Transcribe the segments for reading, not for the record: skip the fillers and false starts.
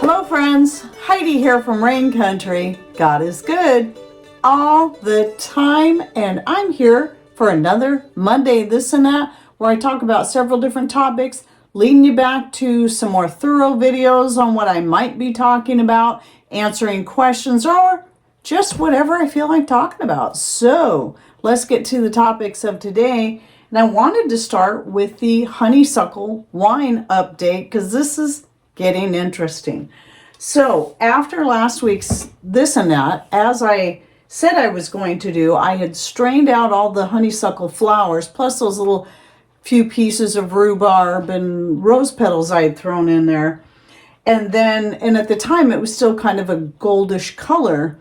Hello friends, Heidi here from Rain Country. God is good all the time, and I'm here for another Monday This and That, where I talk about several different topics, leading you back to some more thorough videos on what I might be talking about, answering questions, or just whatever I feel like talking about. So let's get to the topics of today. And I wanted to start with the Honeysuckle wine update, because this is getting interesting. So after last week's This and That, as I said I was going to do, I had strained out all the honeysuckle flowers, plus those little few pieces of rhubarb and rose petals I had thrown in there. And at the time it was still kind of a goldish color.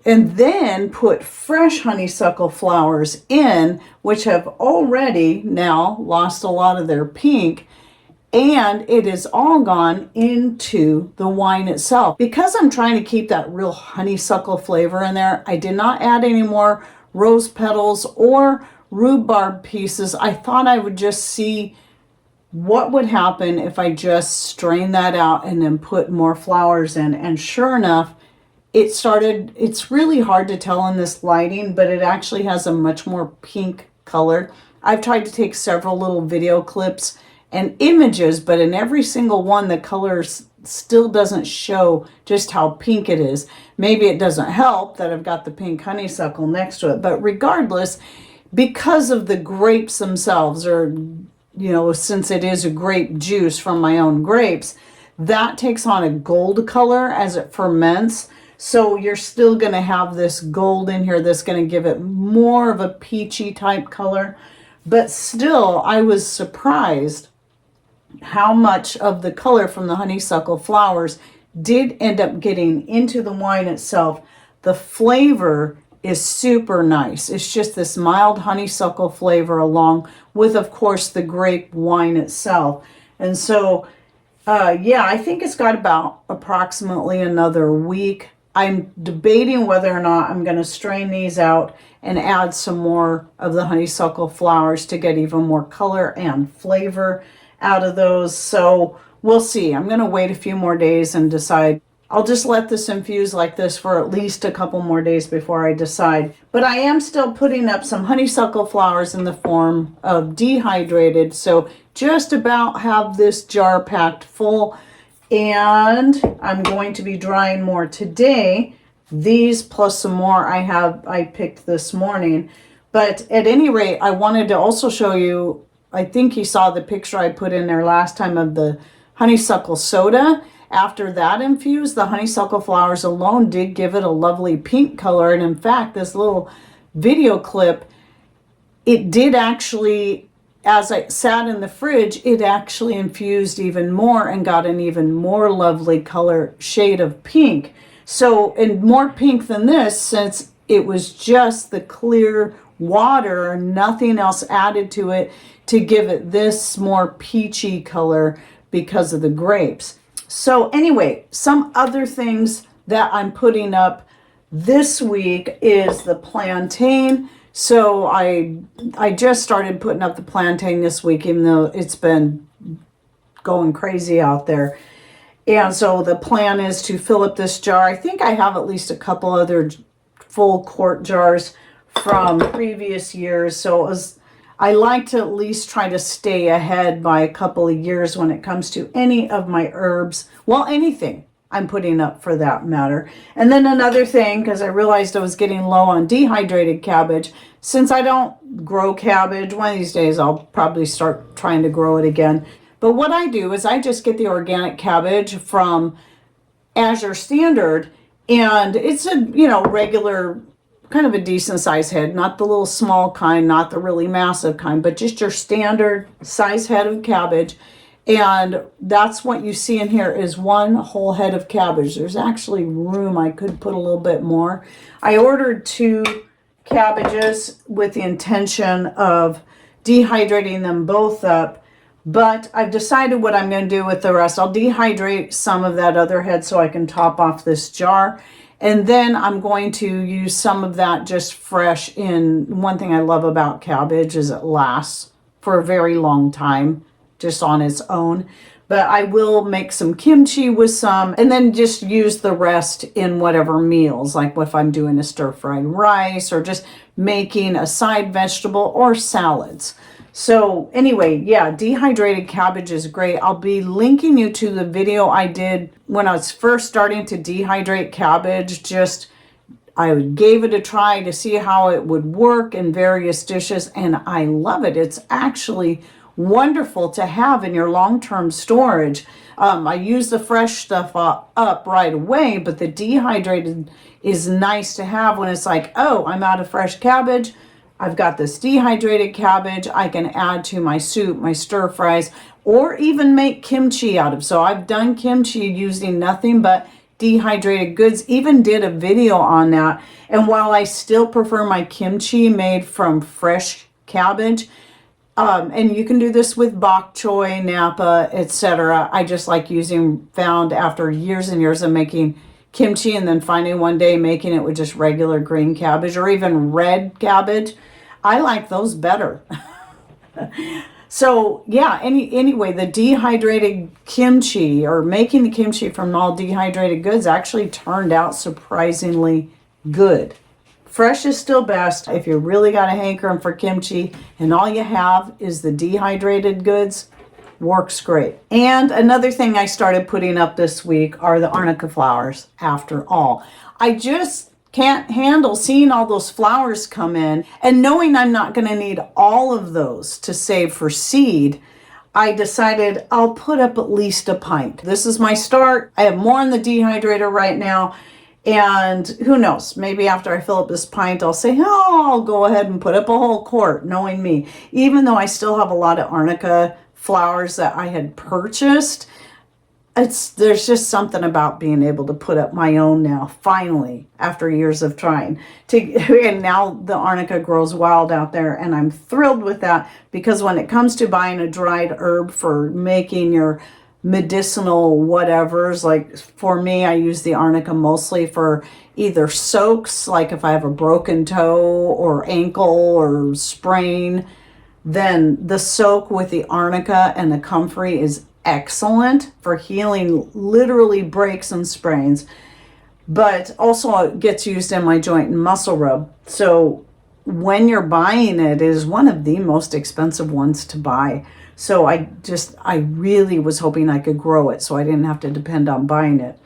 And then put fresh honeysuckle flowers in, which have already now lost a lot of their pink. And it is all gone into the wine itself. Because I'm trying to keep that real honeysuckle flavor in there, I did not add any more rose petals or rhubarb pieces. I thought I would just see what would happen if I just strained that out and then put more flowers in. And sure enough, it's really hard to tell in this lighting, but it actually has a much more pink color. I've tried to take several little video clips and images, but in every single one, the colors still doesn't show just how pink it is. Maybe it doesn't help that I've got the pink honeysuckle next to it, but regardless, because of the grapes themselves, or, since it is a grape juice from my own grapes, that takes on a gold color as it ferments. So you're still going to have this gold in here that's going to give it more of a peachy type color. But still, I was surprised how much of the color from the honeysuckle flowers did end up getting into the wine itself. The flavor is super nice. It's just this mild honeysuckle flavor along with, of course, the grape wine itself. And so, I think it's got about approximately another week. I'm debating whether or not I'm going to strain these out and add some more of the honeysuckle flowers to get even more color and flavor out of those. So we'll see. I'm going to wait a few more days and decide. I'll just let this infuse like this for at least a couple more days before I decide. But I am still putting up some honeysuckle flowers in the form of dehydrated. So just about have this jar packed full. And I'm going to be drying more today. These plus some more I picked this morning. But at any rate, I wanted to also show you, I think you saw the picture I put in there last time of the honeysuckle soda. After that infused, the honeysuckle flowers alone did give it a lovely pink color. And in fact, this little video clip, it did actually, as I sat in the fridge, it actually infused even more and got an even more lovely color shade of pink. So, and more pink than this, since it was just the clear water, nothing else added to it to give it this more peachy color because of the grapes. So anyway, some other things that I'm putting up this week is the plantain. So I just started putting up the plantain this week, even though it's been going crazy out there. And so the plan is to fill up this jar. I think I have at least a couple other full quart jars from previous years. So I like to at least try to stay ahead by a couple of years when it comes to any of my herbs. Well, anything I'm putting up for that matter. And then another thing, because I realized I was getting low on dehydrated cabbage. Since I don't grow cabbage, one of these days I'll probably start trying to grow it again. But what I do is I just get the organic cabbage from Azure Standard, and it's a, regular, kind of a decent size head, not the little small kind, not the really massive kind, but just your standard size head of cabbage. And that's what you see in here is one whole head of cabbage. There's actually room. I could put a little bit more. I ordered 2 cabbages with the intention of dehydrating them both up. But I've decided what I'm going to do with the rest. I'll dehydrate some of that other head so I can top off this jar. And then I'm going to use some of that just fresh in. One thing I love about cabbage is it lasts for a very long time just on its own. But I will make some kimchi with some and then just use the rest in whatever meals, like if I'm doing a stir-fried rice or just making a side vegetable or salads. So anyway, yeah, dehydrated cabbage is great. I'll be linking you to the video I did when I was first starting to dehydrate cabbage. I gave it a try to see how it would work in various dishes, and I love it. It's actually wonderful to have in your long-term storage. I use the fresh stuff up right away, but the dehydrated is nice to have when it's like, oh, I'm out of fresh cabbage. I've got this dehydrated cabbage I can add to my soup, my stir fries, or even make kimchi out of. So I've done kimchi using nothing but dehydrated goods, even did a video on that. And while I still prefer my kimchi made from fresh cabbage, and you can do this with bok choy, napa, etc. I just like found after years and years of making kimchi and then finding one day making it with just regular green cabbage or even red cabbage. I like those better. So yeah, anyway, the dehydrated kimchi or making the kimchi from all dehydrated goods actually turned out surprisingly good. Fresh is still best. If you really got a hankering for kimchi and all you have is the dehydrated goods, works great. And another thing I started putting up this week are the arnica flowers. After all, I just can't handle seeing all those flowers come in and knowing I'm not going to need all of those to save for seed. I decided I'll put up at least a pint. This is my start. I have more in the dehydrator right now. And who knows, maybe after I fill up this pint, I'll say, oh, I'll go ahead and put up a whole quart, knowing me. Even though I still have a lot of arnica flowers that I had purchased, there's just something about being able to put up my own now, finally, after years of trying. And now the arnica grows wild out there, and I'm thrilled with that, because when it comes to buying a dried herb for making your medicinal whatevers, like for me, I use the arnica mostly for either soaks, like if I have a broken toe or ankle or sprain, then the soak with the arnica and the comfrey is excellent for healing literally breaks and sprains, but also it gets used in my joint and muscle rub. So when you're buying it is one of the most expensive ones to buy. So I really was hoping I could grow it so I didn't have to depend on buying it.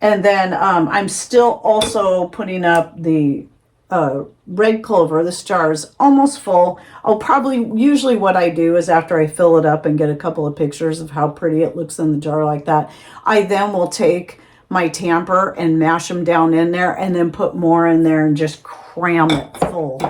And then I'm still also putting up the red clover. This jar is almost full. Usually what I do is after I fill it up and get a couple of pictures of how pretty it looks in the jar like that, I then will take my tamper and mash them down in there and then put more in there and just cram it full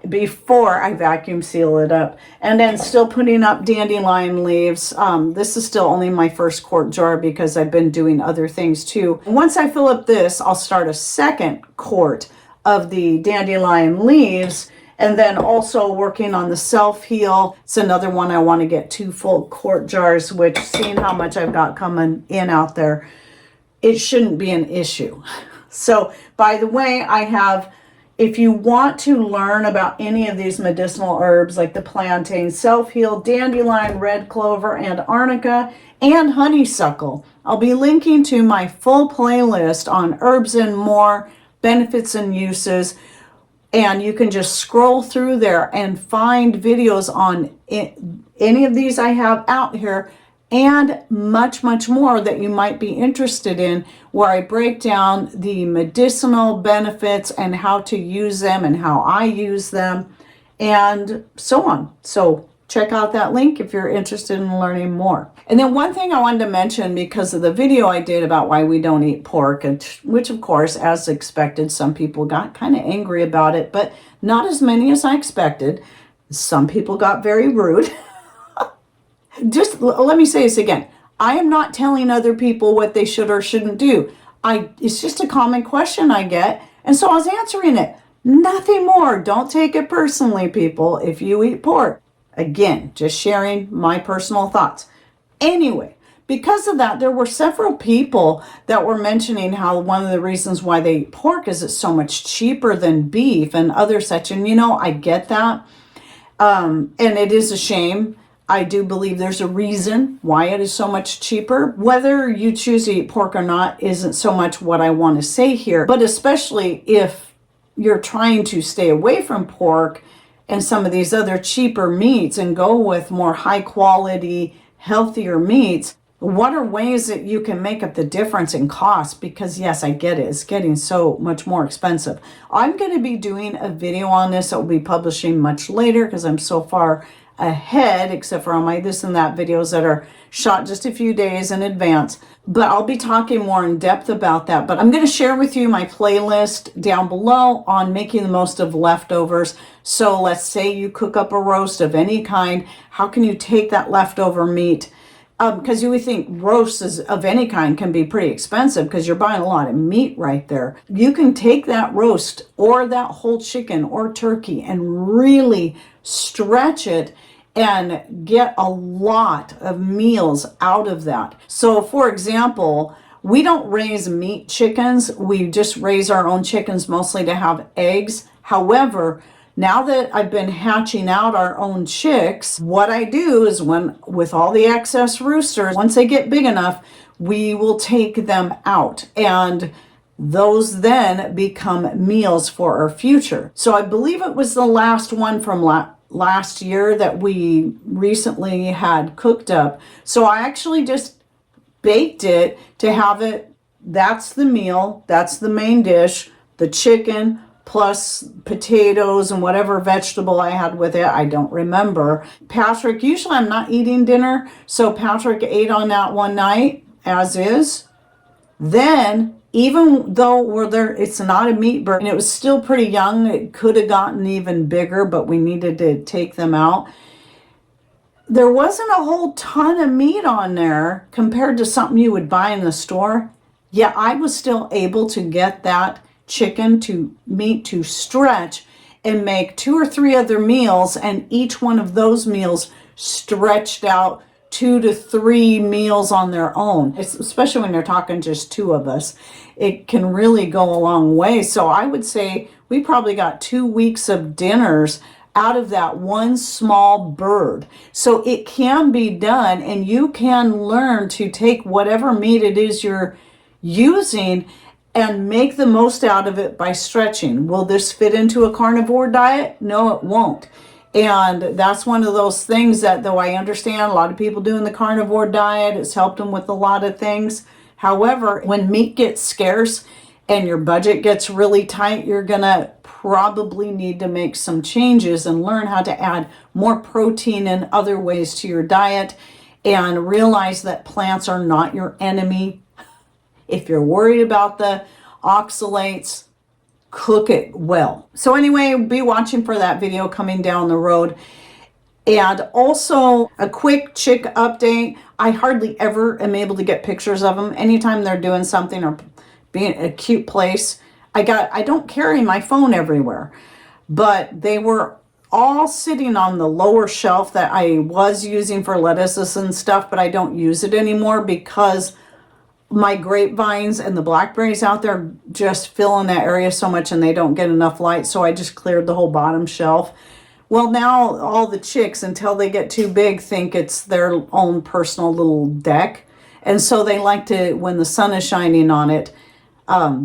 before I vacuum seal it up. And then still putting up dandelion leaves. This is still only my first quart jar because I've been doing other things too. Once I fill up this, I'll start a second quart of the dandelion leaves, and then also working on the self-heal. It's another one I want to get 2 full quart jars, which, seeing how much I've got coming in out there, it shouldn't be an issue. So, by the way, if you want to learn about any of these medicinal herbs like the plantain, self-heal, dandelion, red clover, and arnica, and honeysuckle, I'll be linking to my full playlist on herbs and more, benefits and uses, and you can just scroll through there and find videos on any of these I have out here, and much, much more that you might be interested in, where I break down the medicinal benefits and how to use them and how I use them and so on. So check out that link if you're interested in learning more. And then one thing I wanted to mention, because of the video I did about why we don't eat pork, which of course, as expected, some people got kind of angry about it, but not as many as I expected. Some people got very rude. Just let me say this again. I am not telling other people what they should or shouldn't do. It's just a common question I get, and so I was answering it. Nothing more. Don't take it personally, people, if you eat pork. Again, just sharing my personal thoughts. Anyway, because of that, there were several people that were mentioning how one of the reasons why they eat pork is it's so much cheaper than beef and other such. And I get that. And it is a shame. I do believe there's a reason why it is so much cheaper. Whether you choose to eat pork or not isn't so much what I want to say here, but especially if you're trying to stay away from pork and some of these other cheaper meats and go with more high quality, healthier meats, what are ways that you can make up the difference in cost? Because yes, I get it. It's getting so much more expensive. I'm going to be doing a video on this that will be publishing much later because I'm so far ahead, except for on my this and that videos that are shot just a few days in advance. But I'll be talking more in depth about that. But I'm going to share with you my playlist down below on making the most of leftovers. So let's say you cook up a roast of any kind. How can you take that leftover meat? Because you would think roasts of any kind can be pretty expensive because you're buying a lot of meat right there. You can take that roast or that whole chicken or turkey and really stretch it and get a lot of meals out of that. So for example, we don't raise meat chickens. We just raise our own chickens mostly to have eggs. However, now that I've been hatching out our own chicks, what I do is with all the excess roosters, once they get big enough, we will take them out. And those then become meals for our future. So I believe it was the last one from last year that we recently had cooked up. So I actually just baked it to have it. That's the meal. That's the main dish. The chicken plus potatoes and whatever vegetable I had with it. I don't remember. Patrick, usually I'm not eating dinner. So Patrick ate on that one night as is. Then even though it's not a meat bird and it was still pretty young, it could have gotten even bigger, but we needed to take them out. There wasn't a whole ton of meat on there compared to something you would buy in the store. Yeah, I was still able to get that chicken meat to stretch and make 2 or 3 other meals, and each one of those meals stretched out 2 to 3 meals on their own. Especially when you're talking just 2 of us, it can really go a long way. So I would say we probably got 2 weeks of dinners out of that one small bird. So it can be done, and you can learn to take whatever meat it is you're using and make the most out of it by stretching. Will this fit into a carnivore diet? No, it won't. And that's one of those things that, though I understand a lot of people doing the carnivore diet, it's helped them with a lot of things. However, when meat gets scarce and your budget gets really tight, you're gonna probably need to make some changes and learn how to add more protein and other ways to your diet, and realize that plants are not your enemy. If you're worried about the oxalates, cook it well. So anyway, be watching for that video coming down the road. And also a quick chick update. I hardly ever am able to get pictures of them. Anytime they're doing something or being a cute place, I don't carry my phone everywhere, but they were all sitting on the lower shelf that I was using for lettuces and stuff, but I don't use it anymore because my grapevines and the blackberries out there just fill in that area so much and they don't get enough light. So I just cleared the whole bottom shelf. Well, now all the chicks, until they get too big, think it's their own personal little deck. And so they like to, when the sun is shining on it,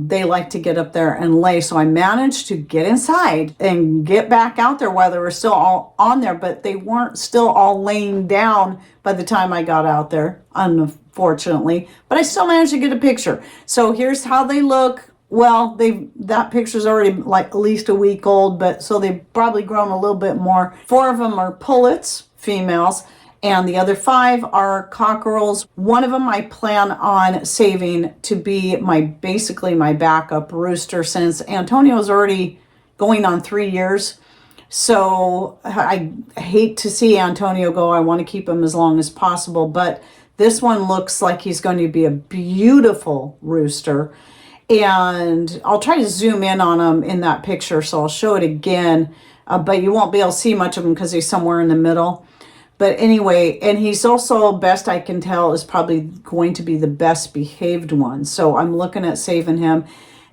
they like to get up there and lay. So I managed to get inside and get back out there while they were still all on there, but they weren't still all laying down by the time I got out there, unfortunately. But I still managed to get a picture. So here's how they look. Well, that picture's already like at least a week old, but so they've probably grown a little bit more. 4 of them are pullets, females, and the other 5 are cockerels. One of them I plan on saving to be basically my backup rooster, since Antonio's already going on 3 years. So I hate to see Antonio go. I want to keep him as long as possible, but this one looks like he's going to be a beautiful rooster. And I'll try to zoom in on him in that picture, so I'll show it again, but you won't be able to see much of him because he's somewhere in the middle. But anyway, and he's also, best I can tell, is probably going to be the best behaved one. So I'm looking at saving him.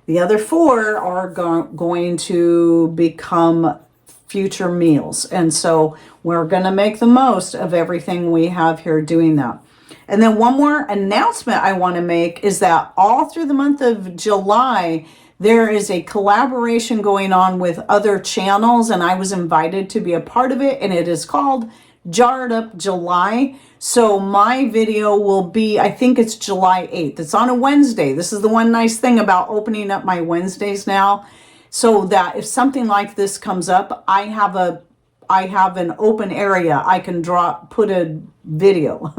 The other 4 are going to become future meals. And so we're going to make the most of everything we have here doing that. And then one more announcement I want to make is that all through the month of July, there is a collaboration going on with other channels, and I was invited to be a part of it, and it is called Jarred Up July. So my video will be, I think it's July 8th. It's on a Wednesday. This is the one nice thing about opening up my Wednesdays now, so that if something like this comes up, I have an open area. I can put a video.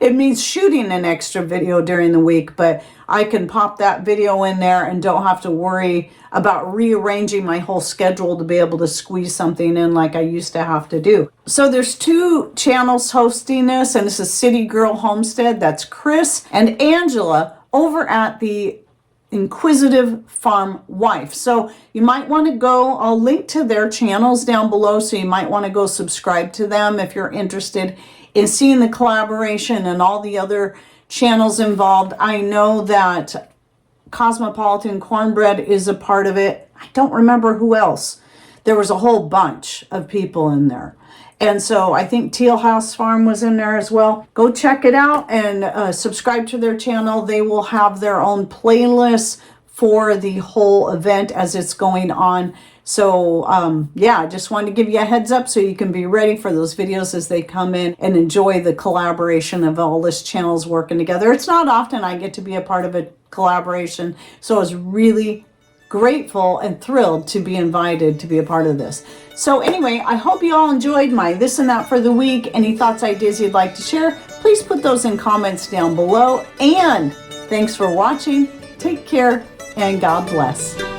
It means shooting an extra video during the week, but I can pop that video in there and don't have to worry about rearranging my whole schedule to be able to squeeze something in like I used to have to do. So there's two channels hosting this, and this is City Girl Homestead. That's Chris and Angela over at the Inquisitive Farm Wife. So you might want to go, I'll link to their channels down below, so you might want to go subscribe to them if you're interested in seeing the collaboration and all the other channels involved. I know that Cosmopolitan Cornbread is a part of it. I don't remember who else. There was a whole bunch of people in there. And so I think Teal House Farm was in there as well. Go check it out and subscribe to their channel. They will have their own playlists for the whole event as it's going on. So yeah, I just wanted to give you a heads up so you can be ready for those videos as they come in and enjoy the collaboration of all this channels working together. It's not often I get to be a part of a collaboration, so I was really grateful and thrilled to be invited to be a part of this. So anyway, I hope you all enjoyed my this and that for the week. Any thoughts, ideas you'd like to share, please put those in comments down below. And thanks for watching. Take care and God bless.